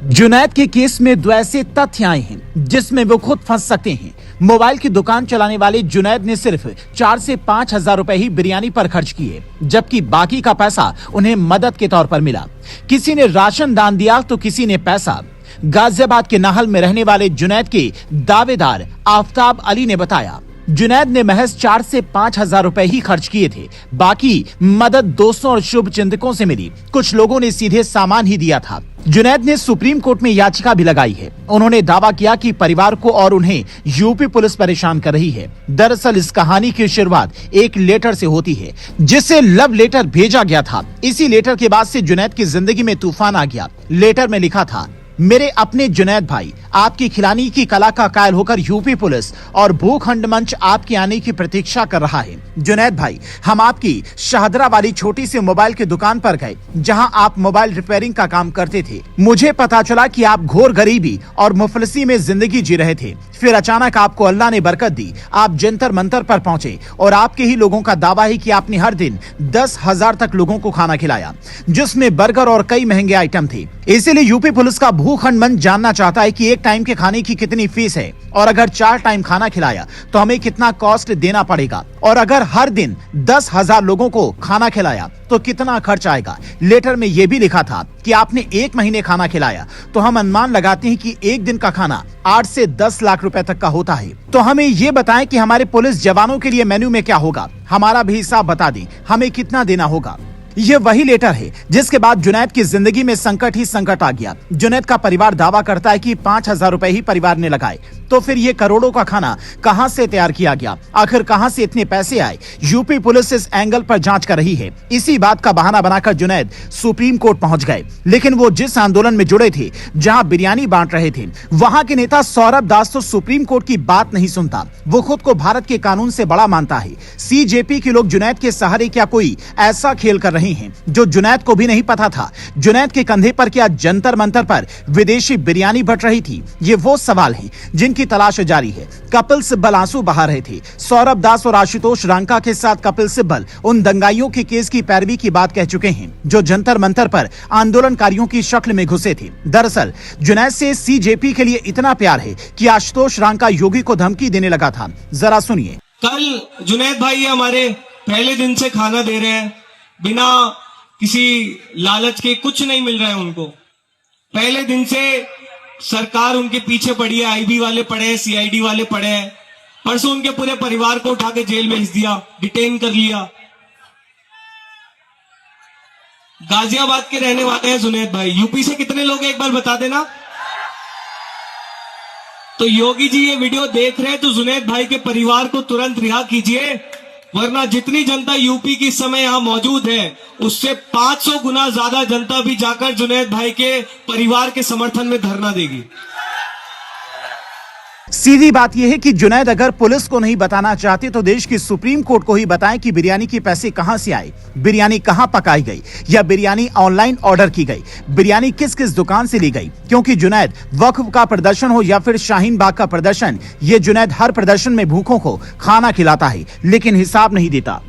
जुनैद के केस में दो ऐसे तथ्य आए हैं जिसमें वो खुद फंस सकते हैं। मोबाइल की दुकान चलाने वाले जुनैद ने सिर्फ 4 से 5 हजार रुपए ही बिरयानी पर खर्च किए, जबकि बाकी का पैसा उन्हें मदद के तौर पर मिला। किसी ने राशन दान दिया तो किसी ने पैसा। गाजियाबाद के नाहल में रहने वाले जुनैद के दावेदार आफ्ताब अली ने बताया, जुनैद ने महज 4 से 5 हजार रुपए ही खर्च किए थे। बाकी मदद दोस्तों और शुभ चिंतकों से मिली। कुछ लोगों ने सीधे सामान ही दिया था। जुनैद ने सुप्रीम कोर्ट में याचिका भी लगाई है। उन्होंने दावा किया कि परिवार को और उन्हें यूपी पुलिस परेशान कर रही है। दरअसल इस कहानी की शुरुआत एक लेटर से होती है, जिसे लव लेटर भेजा गया था। इसी लेटर के बाद से जुनैद की जिंदगी में तूफान आ गया। लेटर में लिखा था, मेरे अपने जुनैद भाई, आपकी खिलानी की कला का कायल होकर यूपी पुलिस और भूखंड मंच आपके आने की प्रतीक्षा कर रहा है। जुनैद भाई, हम आपकी शाहदरा वाली छोटी सी मोबाइल की दुकान पर गए, जहां आप मोबाइल रिपेयरिंग का काम करते थे। मुझे पता चला कि आप घोर गरीबी और मुफलिसी में जिंदगी जी रहे थे। फिर अचानक आपको अल्लाह ने बरकत दी। आप जंतर मंतर पर पहुंचे और आपके ही लोगों का दावा है कि आपने हर दिन 10,000 तक लोगों को खाना खिलाया, जिसमें बर्गर और कई महंगे आइटम थे। इसीलिए यूपी पुलिस का भूखंड मंच जानना चाहता है कि एक टाइम के खाने की कितनी फीस है, और अगर 4 टाइम खाना खिलाया तो हमें कितना कॉस्ट देना पड़ेगा, और अगर हर दिन 10,000 लोगों को खाना खिलाया तो कितना खर्च आएगा। लेटर में यह भी लिखा था कि आपने 1 महीने खाना खिलाया तो हम अनुमान लगाते हैं कि एक दिन का खाना 8 से 10 लाख रुपए तक का होता है। तो हमें ये बताएं कि हमारे पुलिस जवानों के लिए मेन्यू में क्या होगा, हमारा भी हिसाब बता दें, हमें कितना देना होगा। ये वही लेटर है जिसके बाद जुनैद की जिंदगी में संकट ही संकट आ गया। जुनैद का परिवार दावा करता है कि 5,000 रुपए ही परिवार ने लगाए। तो फिर ये करोड़ों का खाना कहां से तैयार किया गया, आखिर कहां से इतने पैसे आए? यूपी पुलिस इस एंगल पर जांच कर रही है। इसी बात का बहाना बनाकर जुनैद सुप्रीम कोर्ट पहुंच गए। लेकिन वो जिस आंदोलन में जुड़े थे, जहां बिरयानी बांट रहे थे, वहां के नेता सौरभ दास तो सुप्रीम कोर्ट की बात नहीं सुनता। वो खुद को भारत के कानून से बड़ा मानता है। सीजेपी के लोग जुनैद के सहारे क्या कोई ऐसा खेल कर रहे हैं जो जुनैद को भी नहीं पता था? जुनैद के कंधे पर क्या जंतर मंतर पर विदेशी बिरयानी बट रही थी? ये वो सवाल हैं जिनकी तलाश जारी है। कपिल सिब्बल आंसू बहा रहे थे। सौरभ दास और आशुतोष रांका के साथ कपिल सिब्बल उन दंगाइयों के केस की पैरवी की बात कह चुके हैं जो जंतर मंतर पर आंदोलनकारियों की शक्ल में घुसे थे। दरअसल जुनैद से सीजेपी के लिए इतना प्यार है कि आशुतोष रांका योगी को धमकी देने लगा था। जरा सुनिए। कल जुनैद भाई हमारे पहले दिन से खाना दे रहे हैं, बिना किसी लालच के, कुछ नहीं मिल रहा है उनको। पहले दिन से सरकार उनके पीछे पड़ी है, आईबी वाले पड़े हैं, सीआईडी वाले पड़े हैं। परसों उनके पूरे परिवार को उठा के जेल भेज दिया, डिटेन कर लिया। गाजियाबाद के रहने वाले हैं जुनैद भाई। यूपी से कितने लोग हैं एक बार बता देना। तो योगी जी ये वीडियो देख रहे हैं तो जुनैद भाई के परिवार को तुरंत रिहा कीजिए, वरना जितनी जनता यूपी की इस समय यहां मौजूद है, उससे 500 गुना ज्यादा जनता भी जाकर जुनैद भाई के परिवार के समर्थन में धरना देगी। सीधी बात यह है कि जुनैद अगर पुलिस को नहीं बताना चाहते तो देश की सुप्रीम कोर्ट को ही बताएं कि बिरयानी के पैसे कहां से आए, बिरयानी कहां पकाई गई, या बिरयानी ऑनलाइन ऑर्डर की गई, बिरयानी किस किस दुकान से ली गई। क्योंकि जुनैद वक्फ का प्रदर्शन हो या फिर शाहीन बाग का प्रदर्शन, ये जुनैद हर प्रदर्शन में भूखों को खाना खिलाता है, लेकिन हिसाब नहीं देता।